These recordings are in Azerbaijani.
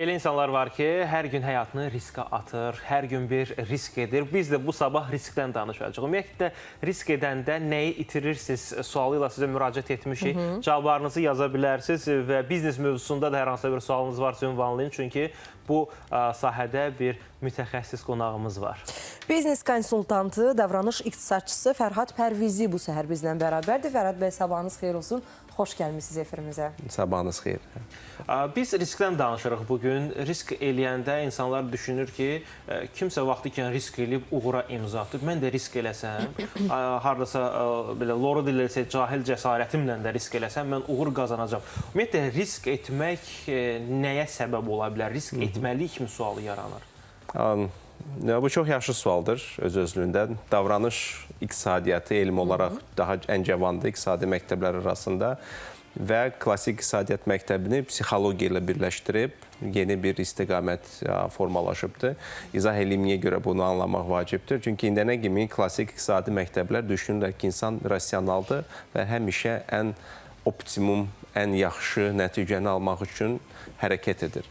Elə insanlar var ki, hər gün həyatını riskə atır, hər gün bir risk edir. Biz də bu sabah riskdən danışacağıq. Ümumiyyətlə, risk edəndə nəyi itirirsiniz sualı ilə sizə müraciət etmişik. Cavablarınızı yaza bilərsiniz və biznes mövzusunda da hər hansı bir sualınız varsa ünvanlayın. Çünki bu sahədə bir mütəxəssis qonağımız var. Biznes konsultantı, davranış iqtisadçısı Fərhad Pərvizi bu səhər bizlə bərabərdir. Fərhad bəy, sabahınız xeyir olsun. Xoş gəlmişsiniz efirimizə. Sabahınız xeyir. Biz riskdən danışırıq bugün. Risk eləyəndə insanlar düşünür ki, kimsə vaxtı ikən risk eləyib uğura imza atıb. Mən də risk eləsəm, haradasa belə loru dilləsə, cahil cəsarətimlə də risk eləsəm, mən uğur qazanacam. Ümumiyyətlə, risk etmək nəyə səbəb ola bilər? Risk etməliyikmi sualı yaranır? Bu çox yaxşı sualdır öz-özlüyündə. Davranış iqtisadiyyatı elm olaraq daha ən-cavandır iqtisadi məktəblər arasında və klassik iqtisadiyyat məktəbini psixologiya ilə birləşdirib yeni bir istiqamət formalaşıbdır. İzah eləyim niyə görə bunu anlamaq vacibdir. Çünki indənə kimi klassik iqtisadi məktəblər düşünürlər ki, insan rasionaldır və həmişə ən optimum, ən yaxşı nəticəni almaq üçün hərəkət edir.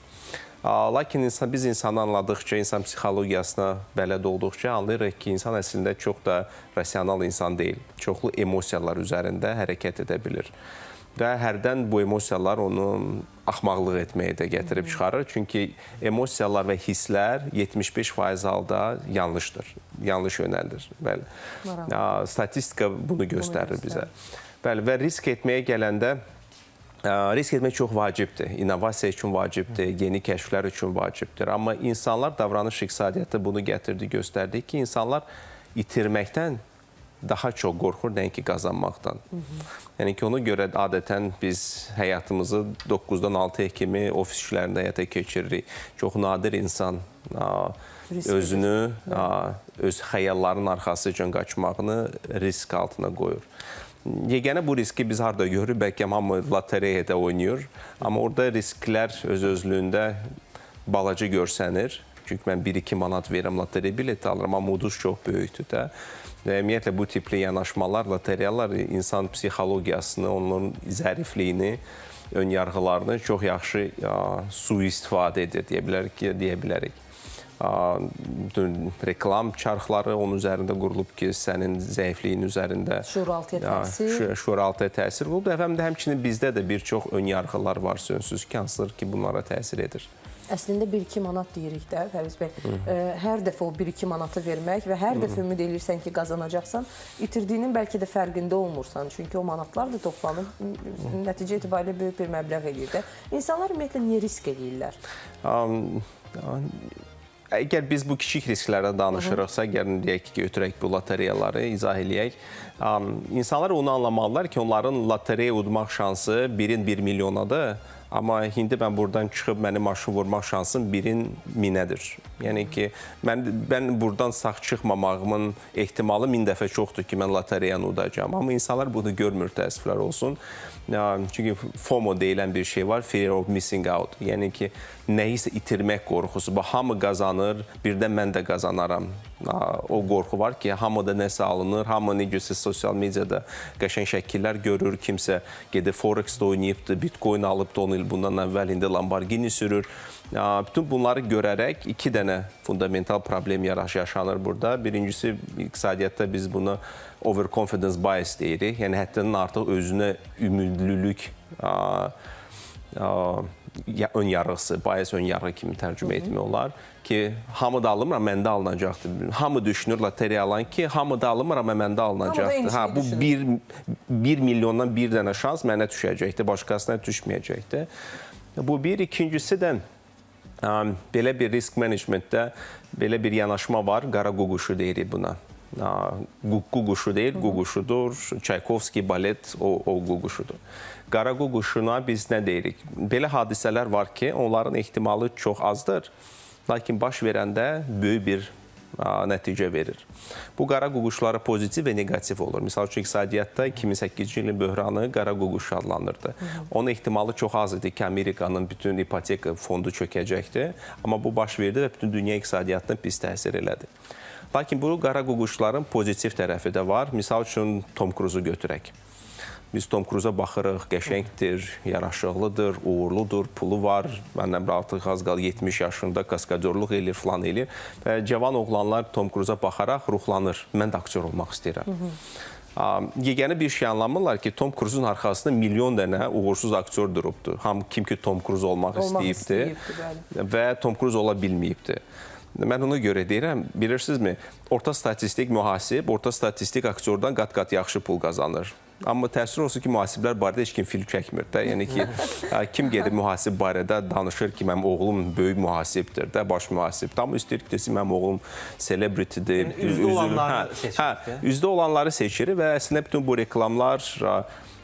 Lakin biz insanı anladıqca, insan psixologiyasına bələd olduqca anlayırıq ki, insan əslində çox da rasional insan deyil. Çoxlu emosiyalar üzərində hərəkət edə bilir. Və hərdən bu emosiyalar onu axmaqlıq etməyə də gətirib çıxarır. Çünki emosiyalar və hisslər 75% halda yanlışdır, yanlış yönəldir. Bəli. Statistika bunu göstərir bizə. Bəli, və risk etməyə gələndə risk etmək çox vacibdir, innovasiya üçün vacibdir, yeni kəşflər üçün vacibdir. Amma insanlar, davranış iqtisadiyyatı bunu gətirdi, göstərdi ki, insanlar itirməkdən daha çox qorxur, nəinki qazanmaqdan. Yəni ki, ona görə adətən biz həyatımızı 9-dan 6-ya kimi ofis işlərində həyata keçiririk. Çox nadir insan özünü, öz xəyalların arxasıca qaçmağını risk altına qoyur. Yeganə bu riski biz harada görürük, bəlkə hamı lotereyada oynayır. Amma orada risklər öz-özlüyündə balaca görsənir. Çünki mən 1-2 manat verirəm, lotereya bileti alıram, amma uduz çox böyükdür də. Və ümumiyyətlə bu tipli yanaşmalar, lotereyalar insan psixologiyasını, onun zərifliyini, ön yarğılarını çox yaxşı sui-istifadə edir, deyə bilərik. Bütün reklam çarxları onun üzərində qurulub ki, sənin zəifliyin üzərində şuuraltıya təsir olub. Həmçinin bizdə də bir çox ön yarğılar var, sözsüz ki, hansılar ki, bunlara təsir edir. Əslində 1-2 manat deyirik də, Fərviz bəy. Hər dəfə o 1-2 manatı vermək və hər dəfə ümid edirsən ki, qazanacaqsan, itirdiyinin bəlkə də fərqində olmursan. Çünki o manatlar da toplanıb, nəticə etibarilə böyük bir məbləğ edir də. İnsanlar ümumiyyətlə niyə risk edirlər? Əgər biz bu kiçik risklərdən danışırıqsa, gəlin deyək ki, götürək bu lotereyaları, izah eləyək. İnsanlar onu anlamalılar ki, onların lotereya udmaq şansı 1-in 1 milyonadır. Amma indi mən buradan çıxıb mənim maşın vurmaq şansım 1-in 1000-ədir. Yəni ki, mən buradan sağ çıxmamağımın ehtimalı 1000 dəfə çoxdur ki, mən lotereyanı udacağım. Amma insanlar bunu görmür, təəssüflər olsun. Çünki FOMO deyilən bir şey var, fear of missing out. Yəni ki, nəyisə itirmək qorxusu. Hamı qazanır, birdən mən də qazanaram. O qorxu var ki, hamıda nəsə alınır, hamı necəsə sosial mediada qəşəng şəkillər görür, kimsə gedib Forex-də oynayıbdır, Bitcoin alıbdır 10 il bundan əvvəl, indi Lamborghini sürür. Bütün bunları görərək 2 dənə fundamental problem yaşanır burada. Birincisi, iqtisadiyyatda biz bunu overconfidence bias deyirik. Yəni, həddindən artıq özünə ümidlülük ön yarğısı, bias ön yarğı kimi tərcümə etmək olar ki, hamı da alınmır, məndə alınacaqdır. Hamı düşünür lotereya alan ki, hamı da alınmır, amma məndə alınacaqdır. Bu 1 milyondan bir dənə şans mənə düşəcəkdir, başqasına düşməyəcəkdir. Bu bir. İkincisi də belə bir risk managementdə belə bir yanaşma var, qara ququşu deyirik buna. Ququşu deyil, ququşudur. Çaykovski balet o ququşudur. Qara ququşuna biz nə deyirik? Belə hadisələr var ki, onların ehtimalı çox azdır. Lakin baş verəndə böyük bir nəticə verir. Bu qara ququşları pozitiv və negativ olur. Misal üçün, iqtisadiyyatda 2008-ci ilin böhranı qara ququş adlanırdı. Onun ehtimalı çox az idi ki, Amerikanın bütün ipoteka fondu çökəcəkdir. Amma bu baş verdi və bütün dünya iqtisadiyyatına pis təsir elədi. Lakin bu qara ququşların pozitiv tərəfi də var. Misal üçün, Tom Cruise-u götürək. Biz Tom Cruise-a baxırıq, qəşəngdir, yaraşıqlıdır, uğurludur, pulu var. Məndən artıq az qal 70 yaşında kaskadörlük eləyir, falan eləyir. Və cavan oğlanlar Tom Cruise-a baxaraq ruhlanır. Mən də aktyor olmaq istəyirəm. Yeganə bir şey anlamırlar ki, Tom Cruise-un arxasında milyon dənə uğursuz aktyor durubdur. Kim ki Tom Cruise olmaq istəyibdi və Tom Cruise ola bilməyibdi. Mən ona görə deyirəm, bilirsinizmi, orta statistik mühasib, orta statistik aktyordan qat-qat yaxşı pul qazanır. Amma təəssüf olsun ki, mühasiblər barədə heç kim film çəkmir də. Yəni ki, kim gedir mühasib barədə danışır ki, mənim oğlum böyük mühasibdir də, baş mühasibdir. Amma istəyir ki, mənim oğlum celebritydir. Üzdə olanları seçir. Üzdə olanları seçir və əslində bütün bu reklamlar,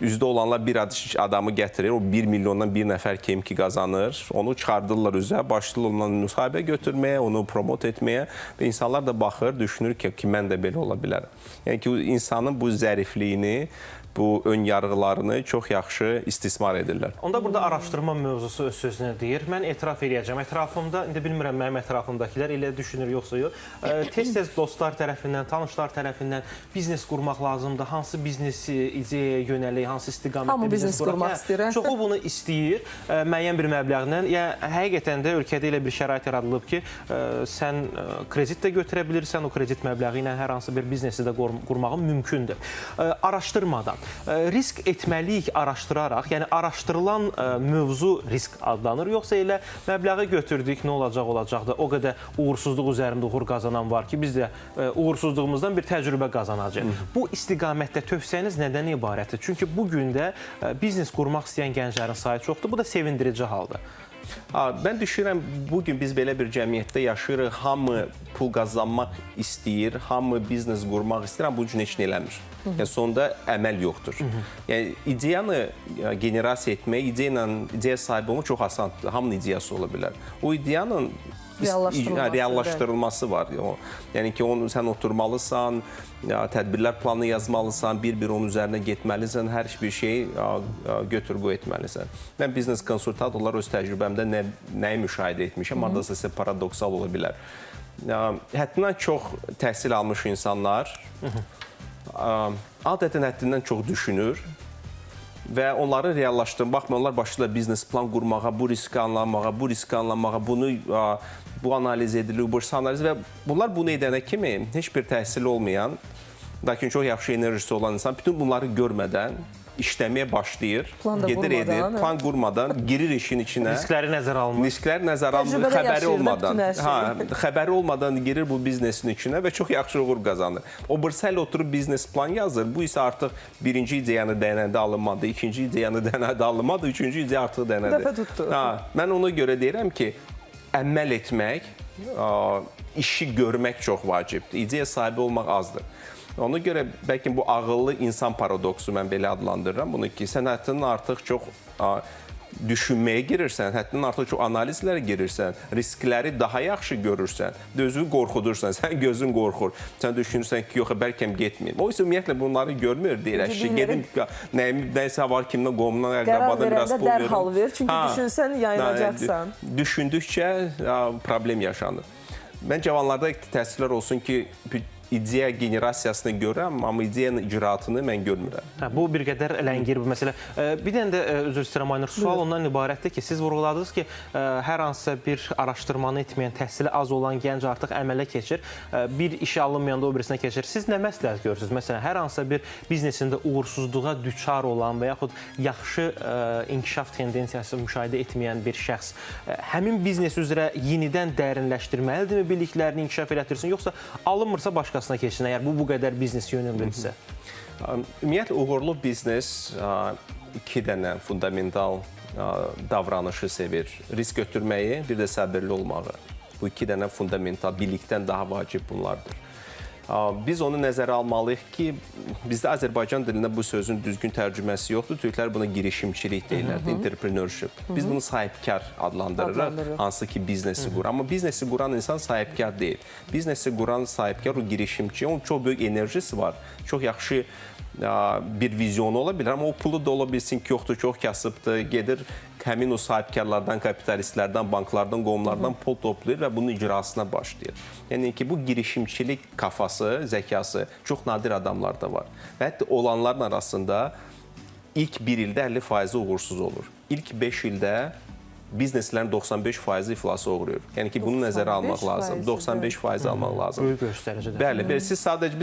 üzdə olanlar bir adamı gətirir, o 1 milyondan bir nəfər kim ki qazanır, onu çıxardırlar üzə, başlayırlar ondan müsahibə götürməyə, onu promot etməyə və insanlar da baxır, düşünür ki, mən də belə ola bilərəm. Yəni ki, insanın bu zərifliyini, bu ön yarğılarını çox yaxşı istismar edirlər. Onda burada araşdırma mövzusu öz sözünü deyir. Mən etiraf edəcəm. Ətrafımda, indi bilmirəm mənim ətrafımdakılar elə düşünür yoxsa yox. Tez-tez dostlar tərəfindən, tanışlar tərəfindən biznes qurmaq lazımdır. Hansı biznesi ideyaya yönəlik, hansı istiqamətdə biznes qurmaq istəyir. Çoxu bunu istəyir müəyyən bir məbləğlə. Yəni həqiqətən də ölkədə elə bir şərait yaradılıb ki, sən kredit də götürə bilirsən, o kredit məbləği ilə hər hansı bir biznesi də qurmağın mümkündür. Araşdırmadan risk etməliyik araşdıraraq, yəni araşdırılan mövzu risk adlanır, yoxsa elə məbləği götürdük, nə olacaqdır, o qədər uğursuzluq üzərində uğur qazanan var ki, biz də uğursuzluğumuzdan bir təcrübə qazanacaq. Bu istiqamətdə tövsiyəniz nədən ibarətdir? Çünki bugün də biznes qurmaq istəyən gənclərin sayı çoxdur, bu da sevindirici haldır. Mən düşünürəm, bugün biz belə bir cəmiyyətdə yaşayırıq, hamı pul qazanmaq istəyir, hamı biznes qurmaq istəyir, amma bu cür heç nə eləmir. Yəni, sonunda əməl yoxdur. Yəni, ideyanı generasiya etmək, ideya sahibi olmaq çox asandır, hamının ideyası ola bilər. O ideyanın reallaşdırılması var. Yəni ki, sən oturmalısan, tədbirlər planı yazmalısan, bir-bir onun üzərinə getməlisən, hər bir şeyi götür-qoy etməlisən. Mən biznes konsultanlar öz təcrübəmdə nəyi müşahidə etmişəm, haradasa sizə paradoksal ola bilər. Həddindən çox təhsil almış insanlar adətən həddindən çox düşünür və onları reallaşdırmaq, onlar başlayırlar biznes plan qurmağa, bu riski anlamağa, bu analiz edilir, bu analiz və bunlar bunu edənə kimi heç bir təhsili olmayan, lakin çox yaxşı enerjisi olan insan bütün bunları görmədən işləməyə başlayır, gedir edir, plan qurmadan, girir işin içinə. Riskləri nəzərə almır. Riskləri nəzərə almır, xəbəri olmadan girir bu biznesin içinə və çox yaxşı uğur qazanır. O birisi oturub biznes plan yazır, bu isə artıq birinci ideyanı dənədə alınmadı, ikinci ideyanı dənədə alınmadı, üçüncü ideya artıq dənədir. Dəfə tutdu. Mən ona görə deyirəm ki, əməl etmək, işi görmək çox vacibdir, ideya sahibi olmaq azdır. Ona görə bəlkə bu ağıllı insan paradoksu mən belə adlandırıram bunu ki, sən həddindən artıq çox düşünməyə girirsən, həddindən artıq çox analizlərə girirsən, riskləri daha yaxşı görürsən, özünü qorxudursan, sən gözün qorxur, sən düşünürsən ki, yox, bəlkə getməyim. O isə ümumiyyətlə bunları görmür, deyir, gedim, nəysə var, kimdən qovumdan, əqrabadan biraz pul verir. Dərhal ver, çünki düşünsən yayınacaqsan. Düşündükcə problem yaşanır. Mən cavanlarda təsirlər olsun ki, ideya generasiyasını görürəm, amma ideyanın icraatını mən görmürəm. Bu bir qədər ləngir bu məsələ. Bir dənə də, üzr istəyirəm Aynur, sual ondan ibarətdir ki, siz vurğuladınız ki, hər hansısa bir araşdırmanı etməyən, təhsili az olan gənc artıq əmələ keçir, bir işə alınmayanda o birisinə keçir. Siz nə məsləhət görürsünüz? Məsələn, hər hansısa bir biznesində uğursuzluğa düçar olan və yaxud yaxşı inkişaf tendensiyası müşahidə etməyən bir şəxs həmin biznes üzrə yenidən dərinləşdirməlidirmi biliklərini inkişaf elətdirsin, yoxsa alınmırsa başqa keçsin, əgər bu qədər biznes yönümlüdürsə? Ümumiyyətlə, uğurlu biznes iki dənə fundamental davranışı sevir. Risk götürməyi, bir də səbirli olmağı. Bu iki dənə fundamental bilikdən daha vacib bunlardır. Biz onu nəzərə almalıyıq ki, bizdə Azərbaycan dilində bu sözün düzgün tərcüməsi yoxdur. Türklər buna girişimçilik deyirlər, entrepreneurship. Biz bunu sahibkar adlandırırıq, hansı ki biznesi qurur. Amma biznesi quran insan sahibkar deyil. Biznesi quran sahibkar, o girişimçi, onun çox böyük enerjisi var. Çox yaxşı bir vizyonu ola bilər, amma o pulu da ola bilsin ki, yoxdur, çox kasıbdır, gedir həmin o sahibkarlardan, kapitalistlərdən, banklardan, qovumlardan pul toplayır və bunun icrasına başlayır. Yəni ki, bu girişimçilik kafası, zəkası çox nadir adamlarda var. Və hətta olanların arasında ilk 1 ildə 50% uğursuz olur. İlk 5 ildə bizneslərin 95% iflasa uğrayır. Yəni ki, bunu nəzərə almaq lazım. 95% almaq lazım. Böyük göstəricidir. Bəli, biz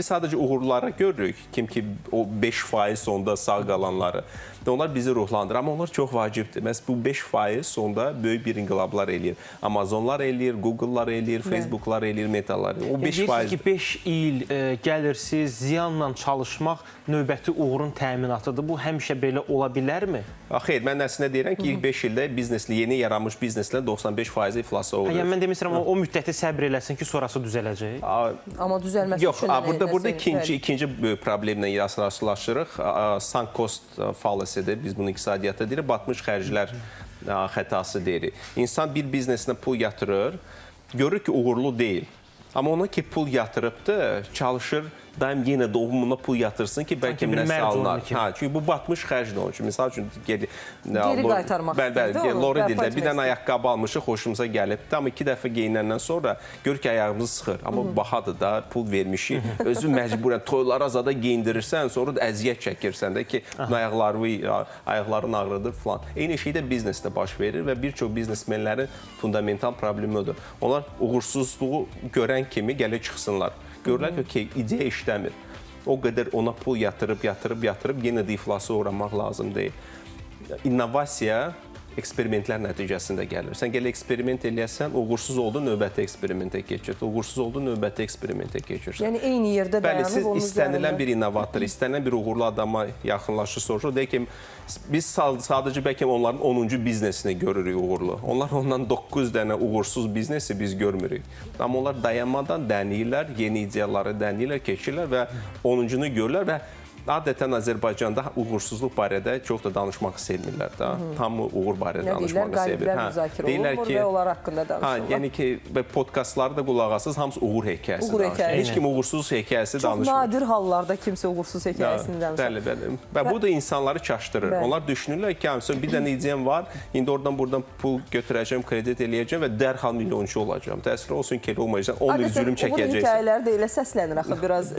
sadəcə uğurlara görürük. Kim ki o 5% sonda sağ qalanları. Və onlar bizi ruhlandırır. Amma onlar çox vacibdir. Məhz bu 5% sonda böyük bir inqilablar eləyir. Amazonlar eləyir, Google'lar eləyir, Facebook'lar eləyir, Meta'lar. O 5%. Deyirsiniz ki, 5 il gəlirsiz, ziyanla çalışmaq növbəti uğurun təminatıdır. Bu həmişə belə ola bilərmi? Xeyr, mən əslində deyirəm ki, ilk 5 ildə biznesli, yeni yaranmış bizneslər 95% iflasa uğrayır. Yəni mən demişəm, o müddəti səbr eləsin ki, sonrası düzələcək. Amma düzəlməsi Yox, burada ikinci böyük problemlə rastlaşırıq. Sunk cost fallacy'dir. Biz bunu iqtisadiyyatda deyirik. Batmış xərclər xətası deyirik. İnsan bir biznesinə pul yatırır, görür ki, uğurlu deyil. Amma ona ki, pul yatırıbdır, çalışır, daim yenə də ona pul yatırsın ki, bəlkə nəsə alınar. Çünki bu batmış xərcdir onun üçün. Misal üçün, geri qaytarmaq istəyirdi. Lori dildə bir dənə ayaqqabı almışıq, xoşumuza gəlibdir. Amma 2 dəfə geyinəndən sonra gör ki, ayağımızı sıxır. Amma bahadır da, pul vermişik. Özü məcburən toylara zada geyindirirsən, sonra da əziyyət çəkirsən də ki, ayaqların ağrıdır falan. Eyni şey də biznesdə baş verir və bir çox biznesmenlərin fundamental problemi odur. Onlar uğursuzluğu görən kimi gəlir çıxsınlar. Görürlər ki, ideya işləmir. O qədər ona pul yatırıb, yenə də iflasa uğramaq lazım deyil. İnnovasiya eksperimentlər nəticəsində gəlir. Sən gələ eksperiment eləyəsən, uğursuz oldu, növbəti eksperimentə keçir. Uğursuz oldu, növbəti eksperimentə keçirsən. Yəni eyni yerdə dayanıb onun üzərində. Bəli, siz istənilən bir innovator, istənilən bir uğurlu adama yaxınlaşır, soruşur. Deyək ki, biz sadəcə bəlkə onların 10-cu biznesini görürük uğurlu. Onlar ondan 9 dənə uğursuz biznesi biz görmürük. Amma onlar dayanmadan dəniyirlər, yeni ideyaları dəniyirlər, keçirlər və 10-cunu görürlər və adətən Azərbaycanda uğursuzluq barədə çox da danışmaq sevmirlər da. Tam uğur barədə danışmağı sevir. Qaliblər müzakirə olunmur və onlar haqqında danışırlar. Yəni ki, podkastları da qulaq asırsanız, hamısı uğur hekayəsi danışır. Heç kim uğursuz hekayəsi danışmır. Çox nadir hallarda kimsə uğursuz hekayəsini danışır. Bəli. Və bu da insanları çaşdırır. Onlar düşünürlər ki, bir dənə ideyam var, indi oradan pul götürəcəm, kredit eləyəcəm və dərhal milyonçu olacağam. Təəssüf olsun ki, elə olmayacaq. 10 il zülüm çəkəcəksən. Uğur hekayələri də elə səslənir axı, biraz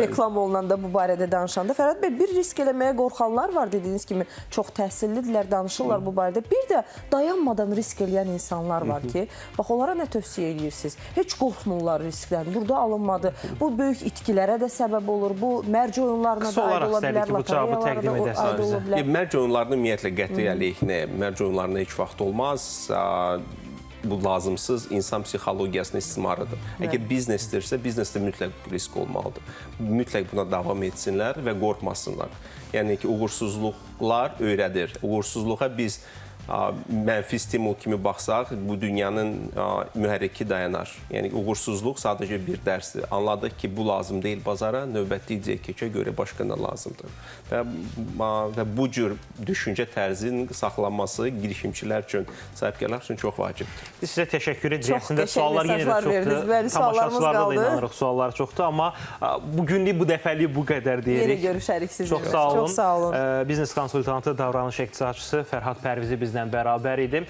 reklam olunanda bu barədə danışan. Fərhad bəy, bir risk eləməyə qorxanlar var, dediyiniz kimi, çox təhsillidirlər, danışırlar bu barədə. Bir də dayanmadan risk eləyən insanlar var ki, bax, onlara nə tövsiyə edirsiniz? Heç qorxmurlar riskdən, burada alınmadı. Bu böyük itkilərə də səbəb olur, bu mərc oyunlarına da aid ola bilər, loteriyalara da aid ola bilər. Mərc oyunlarını ümumiyyətlə qəti əleyhinə, mərc oyunlarına heç vaxt olmaz. Bu lazımsız insan psixologiyasının istismarıdır. Əgər biznesdirsə, biznesdə mütləq risk olmalıdır. Mütləq buna davam etsinlər və qorxmasınlar. Yəni ki, uğursuzluqlar öyrədir. Uğursuzluğa biz mənfi stimul kimi baxsaq, bu dünyanın mühərriki dayanar. Yəni, uğursuzluq sadəcə bir dərsdir. Anladıq ki, bu lazım deyil bazara, növbəti ideya keçə görə başqa nə lazımdır. Və bu cür düşüncə tərzinin saxlanması girişimçilər üçün, sahibkarlar üçün çox vacibdir. Biz sizə təşəkkür edirik. Çox qəşəng mesajlar verdiniz. Tamaşaçılarla da inanırıq, sualları çoxdur. Amma bugünlük, bu dəfəlik bu qədər deyirik. Yeni görüşərik sizinlə. Çox sağ olun. Biznes konsultantı, davranış iqtisadçısı Fərhad Pərvizi bizdən bərabər idi.